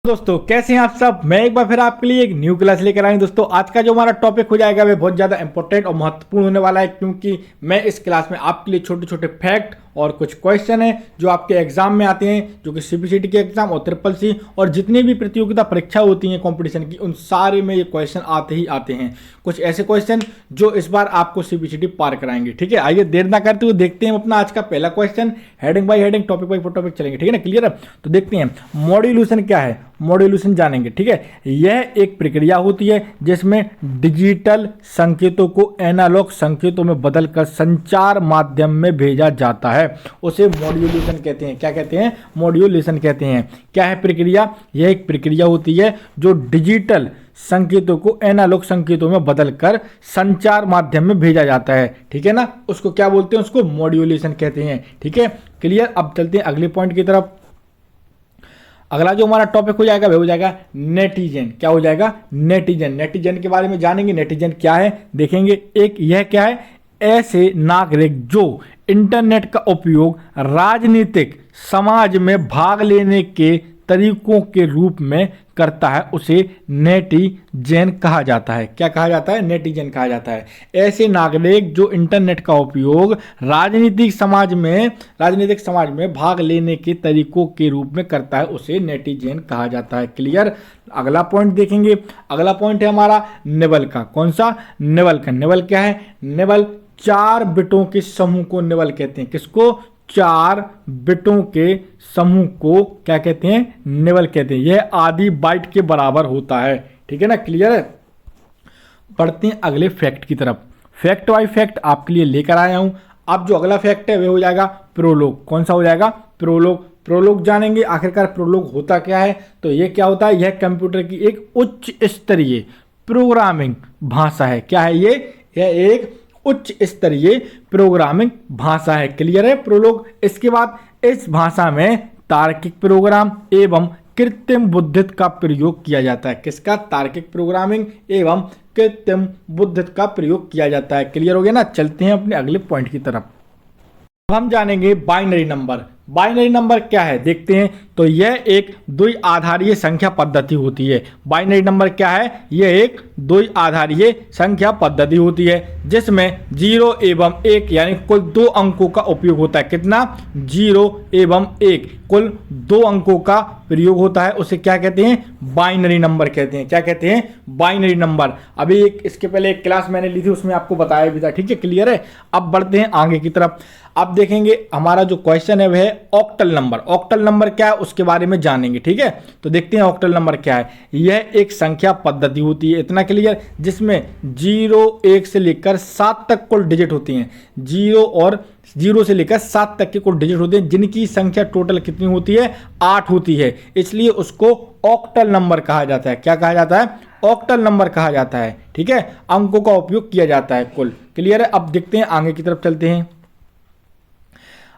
दोस्तों कैसे हैं आप सब। मैं एक बार फिर आपके लिए एक न्यू क्लास लेकर आया हूं। दोस्तों आज का जो हमारा टॉपिक हो जाएगा वह बहुत ज़्यादा इंपॉर्टेंट और महत्वपूर्ण होने वाला है, क्योंकि मैं इस क्लास में आपके लिए छोटे छोटे फैक्ट और कुछ क्वेश्चन हैं जो आपके एग्जाम में आते हैं, जो कि सीबीसीटी के एग्जाम और ट्रिपल सी और जितनी भी प्रतियोगिता परीक्षा होती हैं कंपटीशन की, उन सारे में ये क्वेश्चन आते ही आते हैं। कुछ ऐसे क्वेश्चन जो इस बार आपको सीबीसीटी पार कराएंगे। ठीक है, आइए देर ना करते हुए देखते हैं अपना आज का पहला question. Heading by heading, topic by topic चलेंगे। ठीक है ना, क्लियर है? तो देखते हैं मॉड्यूलेशन क्या है, मॉड्यूलेशन जानेंगे। ठीक है, यह एक प्रक्रिया होती है जिसमें डिजिटल संकेतों को एनालॉग संकेतों में बदलकर संचार माध्यम में भेजा जाता है, उसे मॉड्यूलेशन कहते हैं। क्या कहते हैं? मॉड्यूलेशन कहते हैं। क्या है प्रक्रिया? यह एक प्रक्रिया होती है जो डिजिटल संकेतों को एनालॉग संकेतों में बदलकर संचार माध्यम में भेजा जाता है। ठीक है ना, उसको क्या बोलते हैं? उसको मॉड्यूलेशन कहते हैं। ठीक है, क्लियर। अब चलते हैं अगले पॉइंट की तरफ। अगला जो हमारा टॉपिक हो जाएगा वह हो जाएगा नेटिजन। क्या हो जाएगा? नेटिजन। नेटिजन के बारे में जानेंगे। नेटिजन क्या है देखेंगे। एक यह क्या है? ऐसे नागरिक जो इंटरनेट का उपयोग राजनीतिक समाज में भाग लेने के तरीकों के रूप में करता है, उसे नेटिजन कहा जाता है। क्या कहा जाता है? नेटिजन कहा जाता है। ऐसे नागरिक जो इंटरनेट का उपयोग राजनीतिक समाज में भाग लेने के तरीकों के रूप में करता है, उसे नेटिजन कहा जाता है। क्लियर। अगला पॉइंट देखेंगे। अगला पॉइंट है हमारा नेबल का। कौन सा? नेबल का। नेबल क्या है? नेबल 4 बिटों के समूह को नेबल कहते हैं। किसको? 4 बिटों के समूह को क्या कहते हैं? नेबल कहते हैं। यह आधी बाइट के बराबर होता है। ठीक है ना, क्लियर है। बढ़ते हैं अगले फैक्ट की तरफ। फैक्ट बाय फैक्ट आपके लिए लेकर आया हूं। अब जो अगला फैक्ट है वह हो जाएगा प्रोलोग। कौन सा हो जाएगा? प्रोलोग। प्रोलोग जानेंगे आखिरकार प्रोलोग होता क्या है। तो यह क्या होता है? यह कंप्यूटर की एक उच्च स्तरीय प्रोग्रामिंग भाषा है। क्या है ये? यह एक उच्च स्तरीय प्रोग्रामिंग भाषा है। क्लियर है प्रोलोग। इसके बाद इस भाषा में तार्किक प्रोग्राम एवं कृत्रिम बुद्धिमत्ता का प्रयोग किया जाता है। किसका? तार्किक प्रोग्रामिंग एवं कृत्रिम बुद्धिमत्ता का प्रयोग किया जाता है। क्लियर हो गया ना। चलते हैं अपने अगले पॉइंट की तरफ। हम जानेंगे बाइनरी नंबर। बाइनरी नंबर क्या है देखते हैं। तो यह एक द्विआधारीय संख्या पद्धति होती है। बाइनरी नंबर क्या है? यह एक द्विआधारीय संख्या पद्धति होती है जिसमें 0 एवं 1 यानी कुल 2 अंकों का उपयोग होता है। कितना? 0 एवं 1 कुल 2 अंकों का प्रयोग होता है। उसे क्या कहते हैं? बाइनरी नंबर कहते हैं। क्या कहते हैं? Binary number. अभी इसके पहले एक क्लास मैंने ली थी, उसमें आपको बताया भी था। ठीक है, क्लियर है। अब बढ़ते हैं आगे की तरफ। अब देखेंगे हमारा जो क्वेश्चन है वह है ऑक्टल नंबर। ऑक्टल नंबर क्या है उसके बारे में जानेंगे। ठीक है, तो देखते हैं ऑक्टल नंबर क्या है। यह एक संख्या पद्धति होती है, इतना क्लियर, जिसमें 0 1 से लेकर 7 तक कुल डिजिट होती हैं। 0 से लेकर 7 तक के कुल डिजिट होते हैं, जिनकी संख्या टोटल कितनी होती है? 8 होती है। इसलिए उसको ऑक्टल नंबर कहा जाता है। क्या कहा जाता है? ऑक्टल नंबर कहा जाता है। ठीक है, अंकों का उपयोग किया जाता है कुल। क्लियर है। अब देखते हैं आगे की तरफ चलते हैं।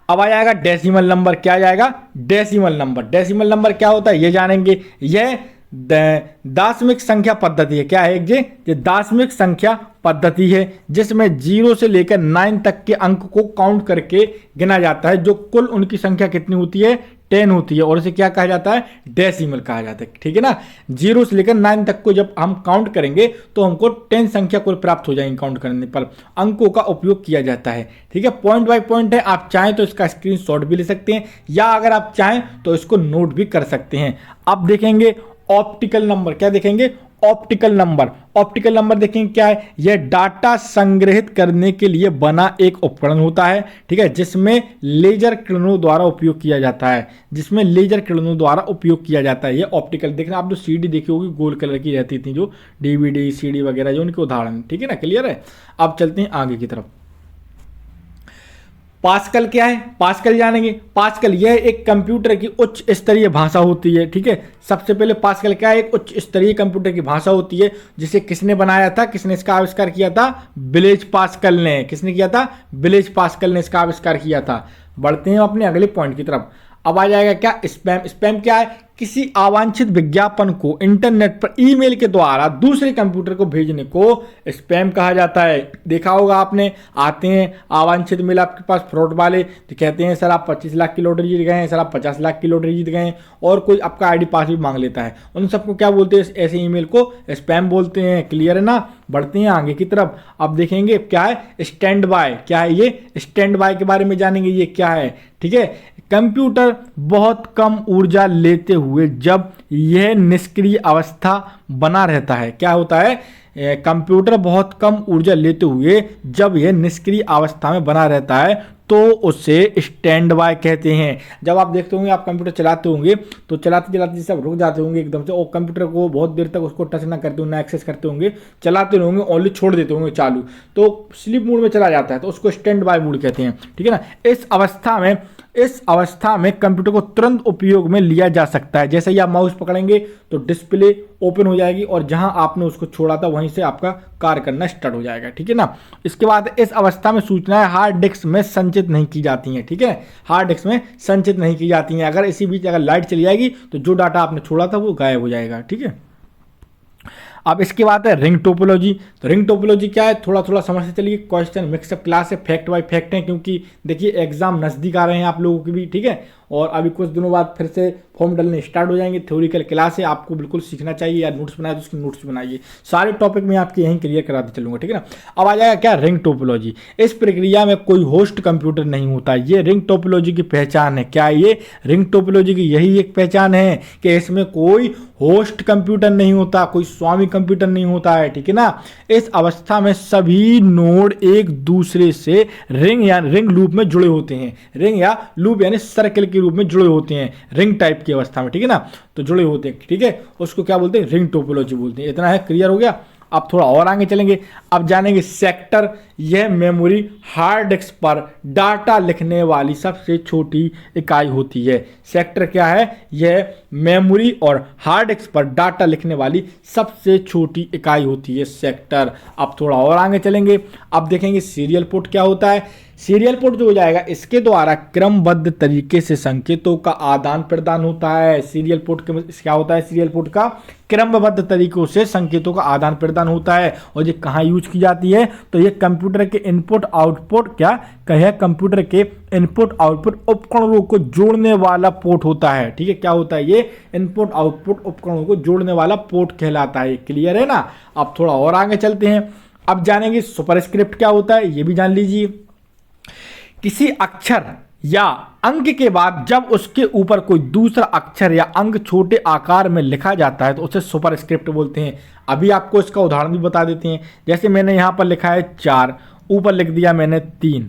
अब आ जाएगा डेसिमल नंबर। क्या आ जाएगा? Decimal number. डेसिमल नंबर क्या होता है ये जानेंगे। यह दशमिक संख्या पद्धति है। क्या है ये दशमिक संख्या पद्धति है जिसमें 0 से लेकर 9 तक के अंक को काउंट करके गिना जाता है, जो कुल उनकी संख्या कितनी होती है? 10 होती है, और इसे क्या कहा जाता है? डेसिमल कहा जाता है। ठीक है ना, 0 से लेकर 9 तक को जब हम काउंट करेंगे तो हमको 10 संख्या कुल प्राप्त हो जाएंगे। काउंट करने पर अंकों का उपयोग किया जाता है। ठीक है, पॉइंट बाय पॉइंट है। आप चाहें तो इसका स्क्रीनशॉट भी ले सकते हैं, या अगर आप चाहें तो इसको नोट भी कर सकते हैं। अब देखेंगे ऑप्टिकल नंबर। क्या देखेंगे? Optical number. ऑप्टिकल नंबर देखेंगे क्या है। यह डाटा संग्रहित करने के लिए बना एक उपकरण होता है। ठीक है, जिसमें लेजर किरणों द्वारा उपयोग किया जाता है। जिसमें लेजर किरणों द्वारा उपयोग किया जाता है। यह ऑप्टिकल। देखना, आप जो सीडी देखी होगी गोल्ड कलर की रहती थी, जो डीवीडी सीडी वगैरह, जो उनके उदाहरण। ठीक है ना, क्लियर है। अब चलते हैं आगे की तरफ। पास्कल क्या है? पास्कल जानेंगे। पास्कल यह एक कंप्यूटर की उच्च स्तरीय भाषा होती है। ठीक है, सबसे पहले पास्कल क्या है? एक उच्च स्तरीय कंप्यूटर की भाषा होती है, जिसे किसने बनाया था? किसने इसका आविष्कार किया था? ब्लेज पास्कल ने। किसने किया था? ब्लेज पास्कल ने इसका आविष्कार किया था। बढ़ते हैं अपने अगले पॉइंट की तरफ। अब आ जाएगा क्या? स्पैम। स्पैम क्या है? किसी अवांछित विज्ञापन को इंटरनेट पर ईमेल के द्वारा दूसरे कंप्यूटर को भेजने को स्पैम कहा जाता है। देखा होगा आपने, आते हैं अवांछित मेल आपके पास फ्रॉड वाले, तो कहते हैं सर आप 25 लाख की लॉटरी जीत गए हैं, सर आप 50 लाख की लॉटरी जीत गए हैं, और कोई आपका आईडी पासवर्ड मांग लेता है। उन सबको क्या बोलते हैं, ऐसे ईमेल को स्पैम बोलते हैं। क्लियर है ना। बढ़ते हैं आगे की तरफ। अब देखेंगे क्या है स्टैंड बाय। क्या है ये स्टैंड बाय के बारे में जानेंगे, ये क्या है। ठीक है, कंप्यूटर बहुत कम ऊर्जा लेते हुए जब यह निष्क्रिय अवस्था बना रहता है। क्या होता है, कंप्यूटर बहुत कम ऊर्जा लेते हुए जब यह निष्क्रिय अवस्था में बना रहता है तो उसे स्टैंड बाय कहते हैं। जब आप देखते होंगे, आप कंप्यूटर चलाते होंगे तो चलाते चलाते जैसे आप रुक जाते होंगे एकदम से, और कंप्यूटर को बहुत देर तक उसको टच ना करते होंगे, ना एक्सेस करते होंगे, चलाते होंगे, ओनली छोड़ देते होंगे चालू, तो स्लीप मोड में चला जाता है, तो उसको स्टैंड बाय मोड कहते हैं। ठीक है ना। इस अवस्था में कंप्यूटर को तुरंत उपयोग में लिया जा सकता है। जैसे ही आप माउस पकड़ेंगे तो डिस्प्ले ओपन हो जाएगी और जहां आपने उसको छोड़ा था वहीं से आपका कार्य करना स्टार्ट हो जाएगा। ठीक है ना। इसके बाद इस अवस्था में सूचनाएं हार्ड डिस्क में संचित नहीं की जाती हैं। ठीक है, हार्ड डिस्क में संचित नहीं की जाती हैं। अगर इसी बीच अगर लाइट चली जाएगी तो जो डाटा आपने छोड़ा था वो गायब हो जाएगा। ठीक है। अब इसके बाद है रिंग टोपोलॉजी। तो रिंग टोपोलॉजी क्या है, थोड़ा थोड़ा समझते चलिए। क्वेश्चन मिक्सअप क्लास है, फैक्ट बाय फैक्ट है, क्योंकि देखिए एग्जाम नजदीक आ रहे हैं आप लोगों की भी। ठीक है, और अभी कुछ दिनों बाद फिर से फॉर्म डलने स्टार्ट हो जाएंगे। थ्योरिकल क्लास है, आपको बिल्कुल सीखना चाहिए। या नोट्स बनाए तो उसके नोट्स बनाइए, सारे टॉपिक मैं आपके यहीं क्लियर कराते चलूंगा। ठीक है ना। अब आ जाएगा क्या, रिंग टोपोलॉजी। इस प्रक्रिया में कोई होस्ट कंप्यूटर नहीं होता, ये रिंग टोपोलॉजी की पहचान है। क्या ये रिंग टोपोलॉजी की यही एक पहचान है कि इसमें कोई होस्ट कंप्यूटर नहीं होता, कोई स्वामी कंप्यूटर नहीं होता है। ठीक है ना। इस अवस्था में सभी नोड एक दूसरे से रिंग या रिंग लूप में जुड़े होते हैं। रिंग या लूप यानी सर्कल के रूप में जुड़े होते हैं, रिंग टाइप की अवस्था में। ठीक है ना, तो जुड़े होते हैं। ठीक है, उसको क्या बोलते हैं, रिंग टोपोलॉजी बोलते हैं। इतना है, क्लियर हो गया। अब थोड़ा और आगे चलेंगे, अब जानेंगे सेक्टर। यह मेमोरी हार्ड डिस्क पर डाटा लिखने वाली सबसे छोटी इकाई होती है। सेक्टर क्या है, यह मेमोरी और हार्ड डिस्क पर डाटा लिखने वाली सबसे छोटी इकाई होती है सेक्टर। अब थोड़ा और आगे चलेंगे, अब देखेंगे सीरियल पोर्ट क्या होता है। सीरियल पोर्ट जो हो जाएगा, इसके द्वारा क्रमबद्ध तरीके से संकेतों का आदान प्रदान होता है। सीरियल पोर्ट क्या होता है, सीरियल पोर्ट का क्रमबद्ध तरीकों से संकेतों का आदान प्रदान होता है। और ये कहाँ यूज की जाती है, तो ये कंप्यूटर के इनपुट आउटपुट क्या कहे, कंप्यूटर के इनपुट आउटपुट उपकरणों को जोड़ने वाला पोर्ट होता है। ठीक है, क्या होता है, ये इनपुट आउटपुट उपकरणों को जोड़ने वाला पोर्ट कहलाता है। क्लियर है ना। अब थोड़ा और आगे चलते हैं, अब जानेंगे सुपरस्क्रिप्ट क्या होता है, ये भी जान लीजिए। किसी अक्षर या अंक के बाद जब उसके ऊपर कोई दूसरा अक्षर या अंक छोटे आकार में लिखा जाता है तो उसे सुपरस्क्रिप्ट बोलते हैं। अभी आपको इसका उदाहरण भी बता देते हैं। जैसे मैंने यहाँ पर लिखा है 4, ऊपर लिख दिया मैंने 3,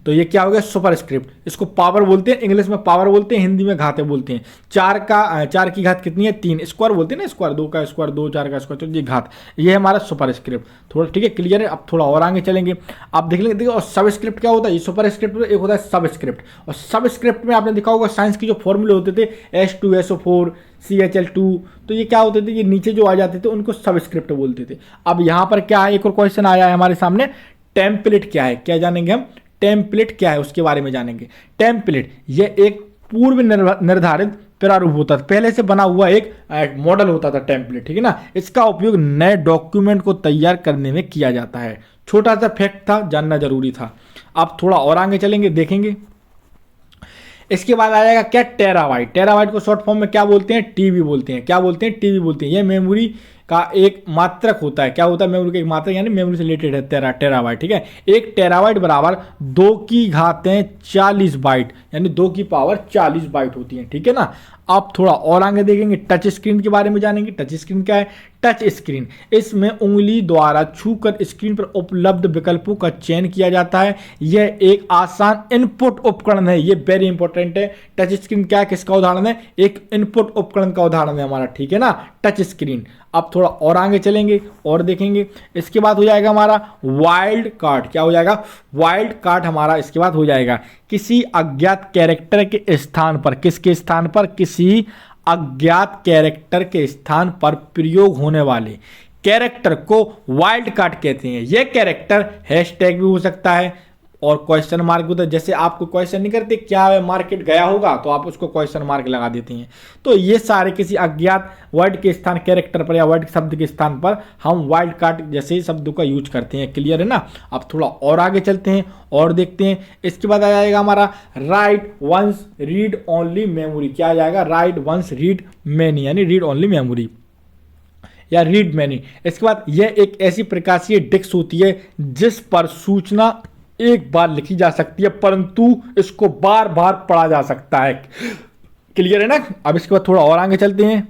तो ये क्या हो गया, सुपरस्क्रिप्ट। इसको पावर बोलते हैं, इंग्लिश में पावर बोलते हैं, हिंदी में घाते बोलते हैं। 4 की घात कितनी है, 3। स्क्वायर बोलते हैं ना, स्क्वायर, 2 का स्क्वायर 2, 4 का स्क्वायर, तो ये घात, ये हमारा सुपरस्क्रिप्ट। थोड़ा ठीक है, क्लियर है। अब थोड़ा और आगे चलेंगे, आप देख लेंगे। देखिए, और सबस्क्रिप्ट क्या होता है, ये सुपरस्क्रिप्ट में एक होता है सबस्क्रिप्ट। और सबस्क्रिप्ट में आपने देखा होगा साइंस के जो फॉर्मूले होते थे, H2SO4 CHL2, तो ये क्या होते थे, ये नीचे जो आ जाते थे उनको सबस्क्रिप्ट बोलते थे। अब यहाँ पर क्या है, एक और क्वेश्चन आया है हमारे सामने, टेम्पलेट क्या है, क्या जानेंगे हम, टेम्पलेट क्या है उसके बारे में जानेंगे। टेम्पलेट ये एक पूर्व निर्धारित प्रारूप होता था, पहले से बना हुआ एक मॉडल होता था टेम्पलेट। ठीक है ना। इसका उपयोग नए डॉक्यूमेंट को तैयार करने में किया जाता है। छोटा सा फैक्ट था, जानना जरूरी था। अब थोड़ा और आगे चलेंगे, देखेंगे। इसके बाद आ जाएगा क्या, टेराबाइट। टेराबाइट को शॉर्ट फॉर्म में क्या बोलते हैं, टीबी बोलते हैं। क्या बोलते हैं, टीबी बोलते हैं। यह मेमोरी का एक मात्रक होता है। क्या होता है, मेमोरी का एक मात्रक, यानी मेमोरी से रिलेटेड है टेराबाइट। ठीक है, 1 टेराबाइट बराबर 2 की घातें 40 बाइट, यानी 2 की पावर 40 बाइट होती है। ठीक है ना। आप थोड़ा और आगे देखेंगे, टच स्क्रीन के बारे में जानेंगे। टच स्क्रीन क्या है, टच स्क्रीन, इसमें उंगली द्वारा छूकर स्क्रीन पर उपलब्ध विकल्पों का चयन किया जाता है। यह एक आसान इनपुट उपकरण है, यह वेरी इंपॉर्टेंट है। टच स्क्रीन क्या है, किसका उदाहरण है, एक इनपुट उपकरण का उदाहरण है हमारा। ठीक है ना, टच स्क्रीन। अब थोड़ा और आगे चलेंगे और देखेंगे। इसके बाद हो जाएगा हमारा वाइल्ड कार्ड। क्या हो जाएगा, वाइल्ड कार्ड हमारा इसके बाद हो जाएगा। किसी अज्ञात कैरेक्टर के स्थान पर, किसके स्थान पर, किसी अज्ञात कैरेक्टर के स्थान पर प्रयोग होने वाले कैरेक्टर को वाइल्ड कार्ड कहते हैं। यह कैरेक्टर हैशटैग भी हो सकता है, और क्वेश्चन मार्क होता है। जैसे आपको क्वेश्चन नहीं करते क्या है मार्केट गया होगा, तो आप उसको क्वेश्चन मार्क लगा देते हैं। तो ये सारे किसी अज्ञात वर्ड के स्थान, कैरेक्टर पर या वर्ड शब्द के स्थान पर हम वाइल्ड कार्ड जैसे शब्दों का यूज करते हैं। क्लियर है ना। अब थोड़ा और आगे चलते हैं और देखते हैं। इसके बाद आ जाएगा हमारा write once read only memory. क्या आ जाएगा? राइट वंस रीड मैनी, यानी रीड ओनली मेमोरी या रीड मैनी। इसके बाद यह एक ऐसी प्रकाशीय डिस्क होती है जिस पर सूचना एक बार लिखी जा सकती है परंतु इसको बार बार पढ़ा जा सकता है। क्लियर है ना। अब इसके बाद थोड़ा और आगे चलते हैं।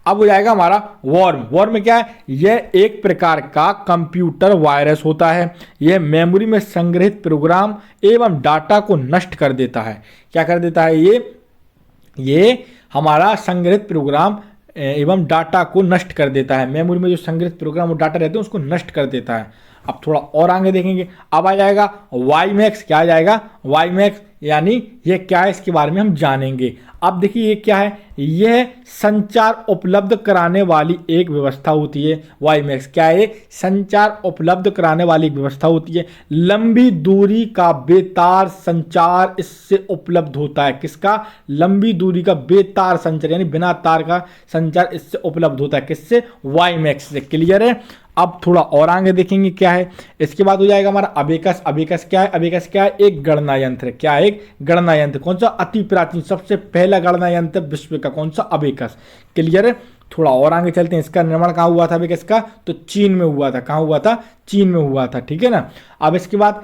अब हो जाएगा हमारा वॉर्म। वॉर्म में क्या है? यह एक प्रकार का कंप्यूटर वायरस होता है। यह मेमोरी में संग्रहित प्रोग्राम एवं डाटा को नष्ट कर देता है। क्या कर देता है? ये हमारा संग्रहित प्रोग्राम एवं डाटा को नष्ट कर देता है। मेमोरी में जो संग्रहित प्रोग्राम और डाटा रहते हैं उसको नष्ट कर देता है। अब थोड़ा और आगे देखेंगे। अब आ जाएगा वाईमैक्स। क्या आ जाएगा? वाईमैक्स, यानी ये क्या है इसके बारे में हम जानेंगे। अब देखिए ये क्या है? यह संचार उपलब्ध कराने वाली एक व्यवस्था होती है। वाईमैक्स क्या है? संचार उपलब्ध कराने वाली एक व्यवस्था होती है। लंबी दूरी का बेतार संचार इससे उपलब्ध होता है। किसका? लंबी दूरी का बेतार संचार, यानी बिना तार का संचार इससे उपलब्ध होता है। किससे? वाईमैक्स से। क्लियर है। अब थोड़ा और आगे देखेंगे क्या है। इसके बाद हो जाएगा हमारा अबेकस। अबेकस क्या है? अबेकस क्या है? एक गणना यंत्र। क्या है? एक गणना यंत्र। कौन सा? अति प्राचीन, सबसे पहला गणना यंत्र विश्व का। कौन सा? अबेकस। क्लियर है। थोड़ा और आगे चलते हैं। इसका निर्माण कहाँ हुआ था अबेकस का? तो चीन में हुआ था। कहाँ हुआ था? चीन में हुआ था। ठीक है ना। अब इसके बाद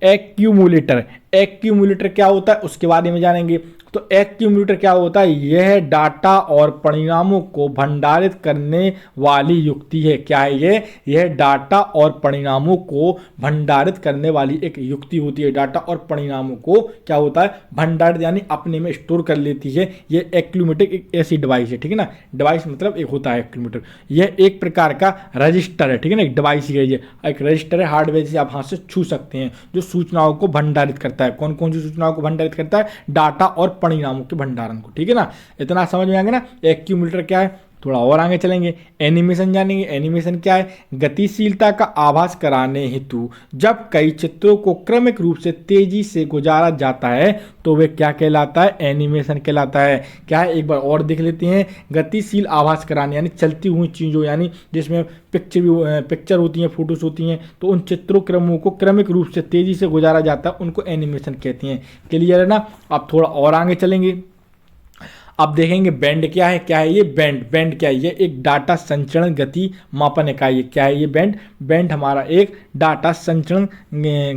एक्यूमुलेटर। एक्यूमुलेटर क्या होता है उसके बारे में जानेंगे। तो एक्यूमुलेटर क्या होता है? यह डाटा और परिणामों को भंडारित करने वाली युक्ति है। क्या है? यह डाटा और परिणामों को भंडारित करने वाली एक युक्ति होती है। डाटा और परिणामों को क्या होता है? भंडारित, यानी अपने में स्टोर कर लेती है। यह एक्यूमुलेटर एक ऐसी डिवाइस है। ठीक है ना। डिवाइस मतलब एक होता है एक्यूमुलेटर। यह एक प्रकार का रजिस्टर है। ठीक है ना। एक डिवाइस है, ये एक रजिस्टर है। हार्डवेयर से आप हाथ से छू सकते हैं, जो सूचनाओं को भंडारित करता है। कौन कौन सी सूचनाओं को भंडारित करता है? डाटा और परिणामों के भंडारण को। ठीक है ना। इतना समझ में आ गया ना। एक्यूमुलेटर क्या है। थोड़ा और आगे चलेंगे। एनिमेशन जानेंगे। एनिमेशन क्या है? गतिशीलता का आभास कराने हेतु जब कई चित्रों को क्रमिक रूप से तेजी से गुजारा जाता है तो वे क्या कहलाता है? एनिमेशन कहलाता है। क्या है? एक बार और देख लेते हैं। गतिशील आभास कराने, यानी चलती हुई चीज़ों, यानी जिसमें पिक्चर होती हैं, फोटोज होती हैं, तो उन चित्रों क्रमों को क्रमिक रूप से तेजी से गुजारा जाता है, उनको एनिमेशन कहते हैं। क्लियर है ना। अब थोड़ा और आगे चलेंगे। अब देखेंगे बैंड क्या है। क्या है ये? बैंड क्या है? ये एक डाटा संचरण गति मापन इकाई है। क्या है ये? बैंड हमारा एक डाटा संचरण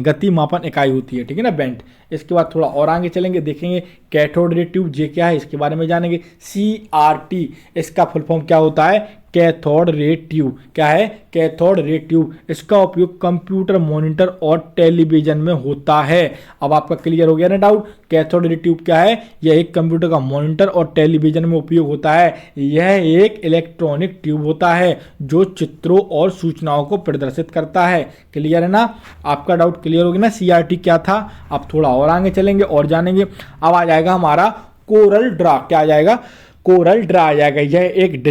गति मापन इकाई होती है। ठीक है ना, बैंड। इसके बाद थोड़ा और आगे चलेंगे, देखेंगे कैथोड रे ट्यूब। ये क्या है इसके बारे में जानेंगे। CRT इसका फुल फॉर्म क्या होता है? Cathode ray tube. क्या है? Cathode ray tube. इसका उपयोग कंप्यूटर मॉनिटर और टेलीविजन में होता है। अब आपका क्लियर हो गया ना डाउट। कैथोड रे ट्यूब क्या है? यह एक कंप्यूटर का मॉनिटर और टेलीविजन में उपयोग होता है। यह एक इलेक्ट्रॉनिक ट्यूब होता है जो चित्रों और सूचनाओं को प्रदर्शित करता है। क्लियर है ना। आपका डाउट क्लियर हो गया ना। CRT क्या था। अब थोड़ा और आगे चलेंगे और जानेंगे। अब आ जाएगा हमारा कोरल ड्रा। क्या आ जाएगा? कोरल ड्रा आ जाएगा। यह एक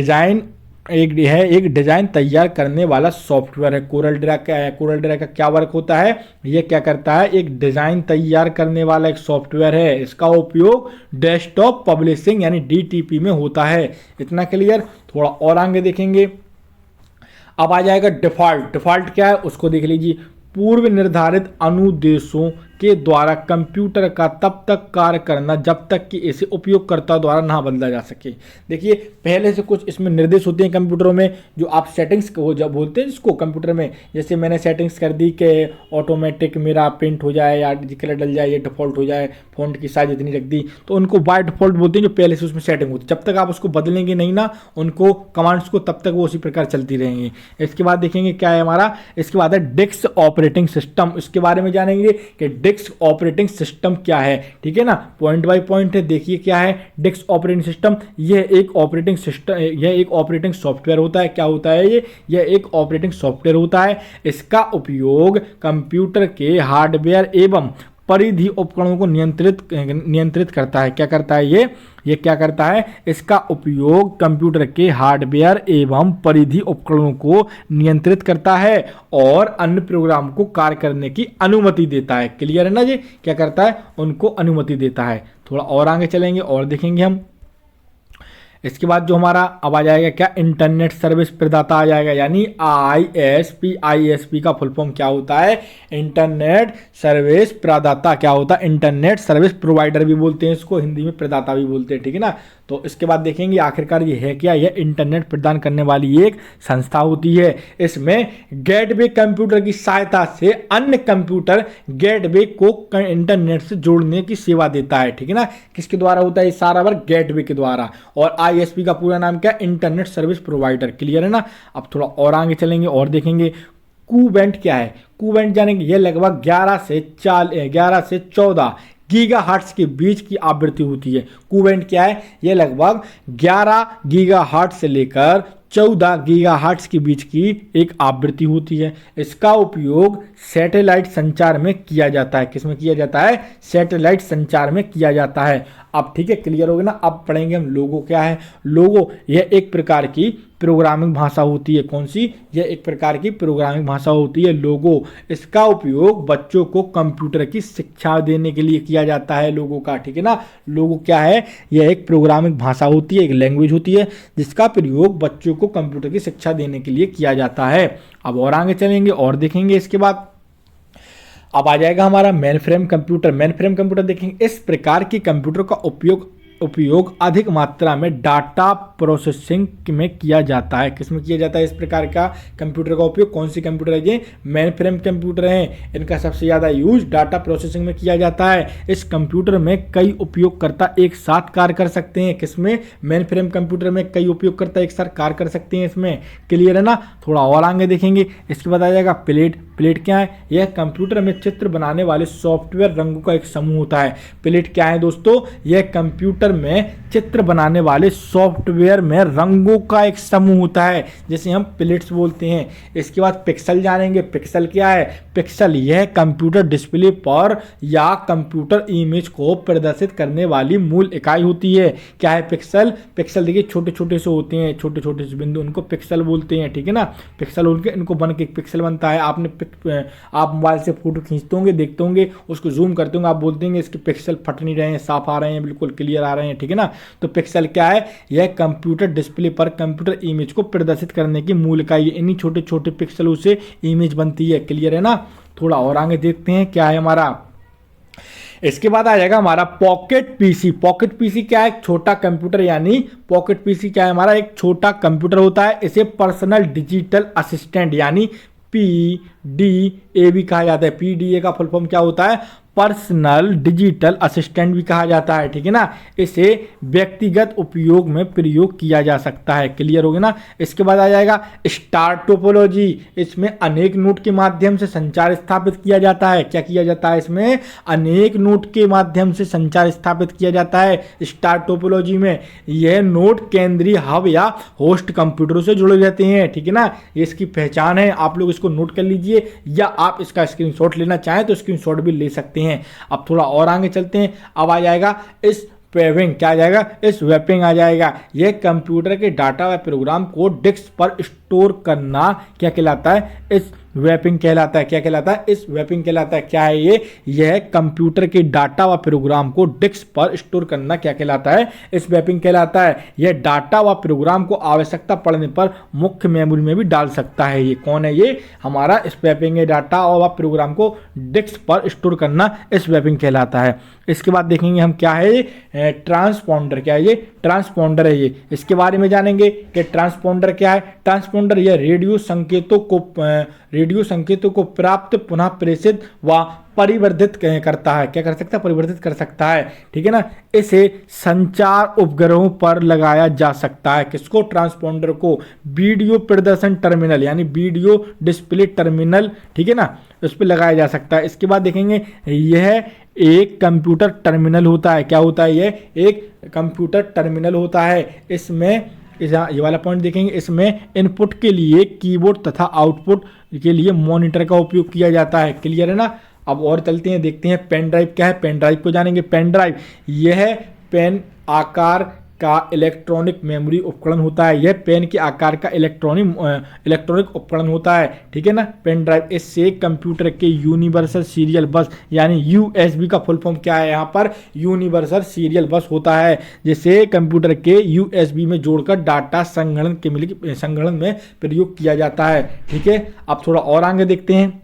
डिजाइन तैयार करने वाला सॉफ्टवेयर है। कोरल ड्रा क्या है? कोरल ड्रा का क्या वर्क होता है? ये क्या करता है? एक डिजाइन तैयार करने वाला एक सॉफ्टवेयर है। इसका उपयोग डेस्कटॉप पब्लिशिंग यानी DTP में होता है। इतना क्लियर। थोड़ा और आगे देखेंगे। अब आ जाएगा डिफॉल्ट। डिफॉल्ट क्या है उसको देख लीजिए। पूर्व निर्धारित अनुदेशों के द्वारा कंप्यूटर का तब तक कार्य करना जब तक कि इसे उपयोगकर्ता द्वारा ना बदला जा सके। देखिए पहले से कुछ इसमें निर्देश होते हैं कंप्यूटरों में, जो आप सेटिंग्स को जब बोलते हैं जिसको कंप्यूटर में, जैसे मैंने सेटिंग्स कर दी कि ऑटोमेटिक मेरा प्रिंट हो जाए या कलर डल जाए, ये डिफॉल्ट हो जाए, फ़ॉन्ट की साइज इतनी रख दी, तो उनको बाय डिफॉल्ट बोलते हैं जो पहले से उसमें सेटिंग होती है। जब तक आप उसको बदलेंगे नहीं ना उनको कमांड्स को, तब तक वो उसी प्रकार चलती रहेंगी। इसके बाद देखेंगे क्या है हमारा। इसके बाद है डिस्क ऑपरेटिंग सिस्टम। इसके बारे में जानेंगे कि डिस्क ऑपरेटिंग सिस्टम क्या है। ठीक है ना, पॉइंट बाय पॉइंट है। देखिए क्या है डिस्क ऑपरेटिंग सिस्टम। यह एक ऑपरेटिंग सिस्टम, यह एक ऑपरेटिंग सॉफ्टवेयर होता है। क्या होता है यह एक ऑपरेटिंग सॉफ्टवेयर होता है। इसका उपयोग कंप्यूटर के हार्डवेयर एवं परिधि उपकरणों को नियंत्रित करता है। क्या करता है ये क्या करता है, इसका उपयोग कंप्यूटर के हार्डवेयर एवं परिधि उपकरणों को नियंत्रित करता है और अन्य प्रोग्राम को कार्य करने की अनुमति देता है। क्लियर है ना जी, क्या करता है, उनको अनुमति देता है। थोड़ा और आगे चलेंगे और देखेंगे हम। इसके बाद जो हमारा अब आ जाएगा क्या, इंटरनेट सर्विस प्रदाता आ जाएगा, यानी आईएसपी का फुल फॉर्म क्या होता है, इंटरनेट सर्विस प्रदाता। क्या होता है, इंटरनेट सर्विस प्रोवाइडर भी बोलते हैं इसको, हिंदी में प्रदाता भी बोलते हैं, ठीक है ना। तो इसके बाद देखेंगे आखिरकार ये है क्या, यह इंटरनेट प्रदान करने वाली एक संस्था होती है। इसमें गेटवे कंप्यूटर की सहायता से अन्य कंप्यूटर गेटवे को इंटरनेट से जोड़ने की सेवा देता है, ठीक है ना। किसके द्वारा होता है ये सारा वर्क, गेटवे के द्वारा। और आईएसपी का पूरा नाम क्या है, इंटरनेट सर्विस प्रोवाइडर। क्लियर है ना। अब थोड़ा और आगे चलेंगे और देखेंगे कूबेंट क्या है। कूबेंट जानेंगे, यह लगभग 11 से 14 गीगाहर्ट्ज के बीच की आवृत्ति होती है। कूबेंट क्या है, यह लगभग 11 गीगाहर्ट्ज से लेकर 14 गीगाहर्ट्ज के बीच की एक आवृत्ति होती है। इसका उपयोग सैटेलाइट संचार में किया जाता है। किसमें किया जाता है, सैटेलाइट संचार में किया जाता है। अब ठीक है, क्लियर हो गया ना। अब पढ़ेंगे हम लोगो क्या है। लोगो यह एक प्रकार की प्रोग्रामिंग भाषा होती है। कौन सी, यह एक प्रकार की प्रोग्रामिंग भाषा होती है लोगो। इसका उपयोग बच्चों को कंप्यूटर की शिक्षा देने के लिए किया जाता है लोगो का, ठीक है ना। लोगो क्या है, यह एक प्रोग्रामिंग भाषा होती है, एक लैंग्वेज होती है जिसका प्रयोग बच्चों को कंप्यूटर की शिक्षा देने के लिए किया जाता है। अब और आगे चलेंगे और देखेंगे। इसके बाद अब आ जाएगा हमारा main frame computer. Main frame computer देखेंगे, इस प्रकार की कंप्यूटर का उपयोग अधिक मात्रा में डाटा प्रोसेसिंग में किया जाता है। किसमें किया जाता है इस प्रकार का कंप्यूटर का उपयोग, कौन सी कंप्यूटर है ये, मेन फ्रेम कंप्यूटर हैं। इनका सबसे ज़्यादा यूज डाटा प्रोसेसिंग में किया जाता है। इस कंप्यूटर में कई उपयोगकर्ता एक साथ कार्य कर सकते हैं। किसमें, मेन फ्रेम कंप्यूटर में कई उपयोगकर्ता एक साथ कार्य कर सकते हैं इसमें। क्लियर है ना। थोड़ा और आगे देखेंगे। इसके बाद आ जाएगा प्लेट। प्लेट क्या है, यह कंप्यूटर में चित्र बनाने वाले सॉफ्टवेयर रंगों का एक समूह होता है। प्लेट क्या है दोस्तों, यह कंप्यूटर में चित्र बनाने वाले सॉफ्टवेयर में रंगों का एक समूह होता है, जिसे हम प्लेट्स बोलते हैं। इसके बाद पिक्सल जानेंगे। पिक्सल क्या है, पिक्सल यह कंप्यूटर डिस्प्ले पर या कंप्यूटर इमेज को प्रदर्शित करने वाली मूल इकाई होती है। क्या है पिक्सल, पिक्सल देखिए छोटे छोटे से होते हैं, छोटे छोटे से बिंदु, उनको पिक्सल बोलते हैं, ठीक है ना। पिक्सल उनके इनको बन के पिक्सल बनता है। आप मोबाइल से फोटो खींचते होंगे, देखते होंगे, उसको जूम करते होंगे, आप बोलते हैं इसके पिक्सल फट नहीं रहे हैं, साफ आ रहे हैं, बिल्कुल क्लियर आ रहे हैं, ठीक है ना। तो पिक्सल क्या है, यह कंप्यूटर डिस्प्ले पर कंप्यूटर इमेज को प्रदर्शित करने की मूल इकाई है। इन्हीं छोटे छोटे पिक्सलों से इमेज बनती है। क्लियर है ना। थोड़ा और आगे देखते हैं क्या है हमारा। इसके बाद आ जाएगा हमारा पॉकेट पीसी। पॉकेट पीसी क्या है, छोटा कंप्यूटर, यानी पॉकेट पीसी क्या है हमारा, एक छोटा कंप्यूटर होता है। इसे पर्सनल डिजिटल असिस्टेंट यानी PDA भी कहा जाता है। PDA का फुल फॉर्म क्या होता है, पर्सनल डिजिटल असिस्टेंट भी कहा जाता है, ठीक है ना। इसे व्यक्तिगत उपयोग में प्रयोग किया जा सकता है। क्लियर हो गया ना। इसके बाद आ जाएगा स्टार टोपोलॉजी। इसमें अनेक नोड के माध्यम से संचार स्थापित किया जाता है। क्या किया जाता है इसमें, अनेक नोड के माध्यम से संचार स्थापित किया जाता है स्टार टोपोलॉजी में। यह नोड केंद्रीय हब या होस्ट कंप्यूटरों से जुड़े रहते हैं, ठीक है ना। ये इसकी पहचान है, आप लोग इसको नोट कर लीजिए, या आप इसका स्क्रीनशॉट लेना चाहें तो स्क्रीनशॉट भी ले सकते हैं। अब थोड़ा और आगे चलते हैं। अब आ जाएगा इस वेबिंग, क्या आ जाएगा, इस वेबिंग आ जाएगा। यह कंप्यूटर के डाटा व प्रोग्राम को डिस्क पर स्टोर करना क्या कहलाता है, इस वेबिंग कहलाता है। क्या कहलाता है, इस वेबिंग कहलाता है। क्या है ये, यह कंप्यूटर के डाटा व प्रोग्राम को डिस्क पर स्टोर करना क्या कहलाता है, इस वेबिंग कहलाता है। यह डाटा व प्रोग्राम को आवश्यकता पड़ने पर मुख्य मेमोरी में भी डाल सकता है। ये कौन है, ये हमारा इस वेबिंग है, डाटा और प्रोग्राम को डिस्क पर स्टोर करना इस वेबिंग कहलाता है। इसके बाद देखेंगे हम क्या है ये ट्रांसपॉन्डर। क्या है ये, ट्रांसपॉन्डर है ये। इसके बारे में जानेंगे कि ट्रांसपॉन्डर क्या है। ट्रांसपॉन्डर यह रेडियो संकेतों को प्राप्त, पुनः प्रेषित व परिवर्धित करता है। क्या कर सकता है, परिवर्तित कर सकता है, ठीक है ना। इसे संचार उपग्रहों पर लगाया जा सकता है। किसको, ट्रांसपॉन्डर को। वीडियो प्रदर्शन टर्मिनल यानी वीडियो डिस्प्ले टर्मिनल, ठीक है ना, उस पर लगाया जा सकता है। इसके बाद देखेंगे यह एक कंप्यूटर टर्मिनल होता है। क्या होता है, यह एक कंप्यूटर टर्मिनल होता है। इसमें ये वाला पॉइंट देखेंगे, इसमें इनपुट के लिए कीबोर्ड तथा आउटपुट के लिए मॉनिटर का उपयोग किया जाता है। क्लियर है ना। अब और चलते हैं, देखते हैं पेन ड्राइव क्या है। पेन ड्राइव को जानेंगे। पेन ड्राइव यह पेन आकार का इलेक्ट्रॉनिक मेमोरी उपकरण होता है। यह पेन के आकार का इलेक्ट्रॉनिक उपकरण होता है, ठीक है ना। पेन ड्राइव इससे कंप्यूटर के यूनिवर्सल सीरियल बस यानी यूएसबी का फुल फॉर्म क्या है, यहाँ पर यूनिवर्सल सीरियल बस होता है, जिसे कंप्यूटर के यूएसबी में जोड़कर डाटा संगणन में प्रयोग किया जाता है, ठीक है। अब थोड़ा और आगे देखते हैं।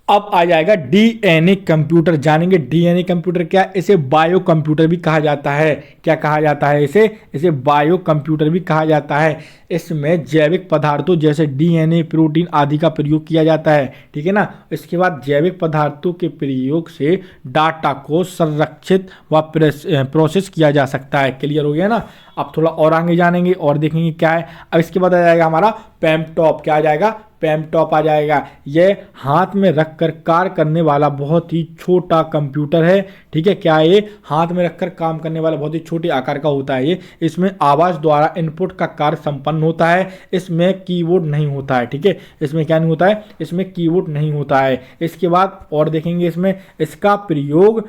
अब आ जाएगा डीएनए कंप्यूटर, जानेंगे डीएनए कंप्यूटर क्या है। इसे बायो कंप्यूटर भी कहा जाता है। क्या कहा जाता है इसे बायो कंप्यूटर भी कहा जाता है। इसमें जैविक पदार्थों जैसे डीएनए, प्रोटीन आदि का प्रयोग किया जाता है, ठीक है ना। इसके बाद जैविक पदार्थों के प्रयोग से डाटा को संरक्षित व प्रोसेस किया जा सकता है। क्लियर हो गया ना। अब थोड़ा और आगे जानेंगे और देखेंगे क्या है। अब इसके बाद आ जाएगा हमारा पैमटॉप। क्या आ जाएगा, पैमटॉप आ जाएगा। यह हाथ में रखकर कार्य करने वाला बहुत ही छोटा कंप्यूटर है, ठीक है। क्या है ये, हाथ में रखकर काम करने वाला बहुत ही छोटे आकार का होता है ये। इसमें आवाज़ द्वारा इनपुट का कार्य संपन्न होता है। इसमें कीबोर्ड नहीं होता है, ठीक है। इसमें क्या नहीं होता है, इसमें कीबोर्ड नहीं होता है। इसके बाद और देखेंगे, इसमें इसका प्रयोग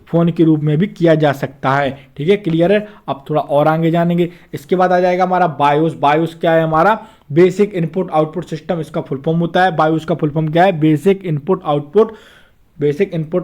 फोन के रूप में भी किया जा सकता है, ठीक है। क्लियर है। अब थोड़ा और आगे जानेंगे। इसके बाद आ जाएगा हमारा बायोस। बायोस क्या है, हमारा बेसिक इनपुट आउटपुट सिस्टम इसका फुल फॉर्म होता है। बायोस का फुल फॉर्म क्या है, बेसिक इनपुट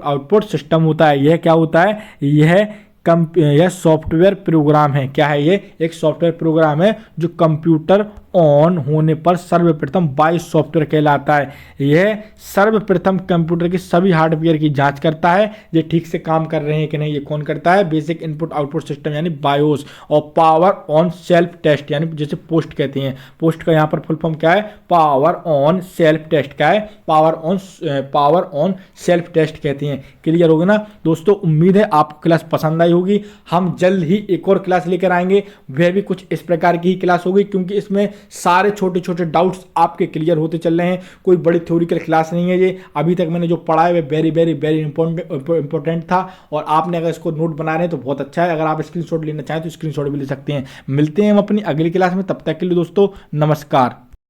आउटपुट सिस्टम होता है। यह क्या होता है, यह सॉफ्टवेयर प्रोग्राम है। क्या है ये, एक सॉफ्टवेयर प्रोग्राम है जो कंप्यूटर ऑन होने पर सर्वप्रथम बायोस सॉफ्टवेयर कहलाता है। यह सर्वप्रथम कंप्यूटर की सभी हार्डवेयर की जांच करता है, ये ठीक से काम कर रहे हैं कि नहीं। ये कौन करता है, बेसिक इनपुट आउटपुट सिस्टम यानी बायोस। और पावर ऑन सेल्फ टेस्ट यानी जैसे पोस्ट कहते हैं, पोस्ट का यहाँ पर फुल फॉर्म क्या है, पावर ऑन सेल्फ टेस्ट। क्या है, पावर ऑन सेल्फ टेस्ट कहते हैं। क्लियर हो गया ना दोस्तों। उम्मीद है आपको क्लास पसंद आई होगी। हम जल्द ही एक और क्लास लेकर आएंगे, वह भी कुछ इस प्रकार की ही क्लास होगी, क्योंकि इसमें सारे छोटे छोटे डाउट्स आपके क्लियर होते चल रहे हैं। कोई बड़ी थ्योरिकल क्लास नहीं है ये। अभी तक मैंने जो पढ़ा है वह वेरी वेरी वेरी इंपॉर्टेंट था, और आपने अगर इसको नोट बना रहे हैं तो बहुत अच्छा है। अगर आप स्क्रीनशॉट लेना चाहें तो स्क्रीनशॉट भी ले सकते हैं। मिलते हैं हम अपनी अगली क्लास में, तब तक के लिए दोस्तों नमस्कार।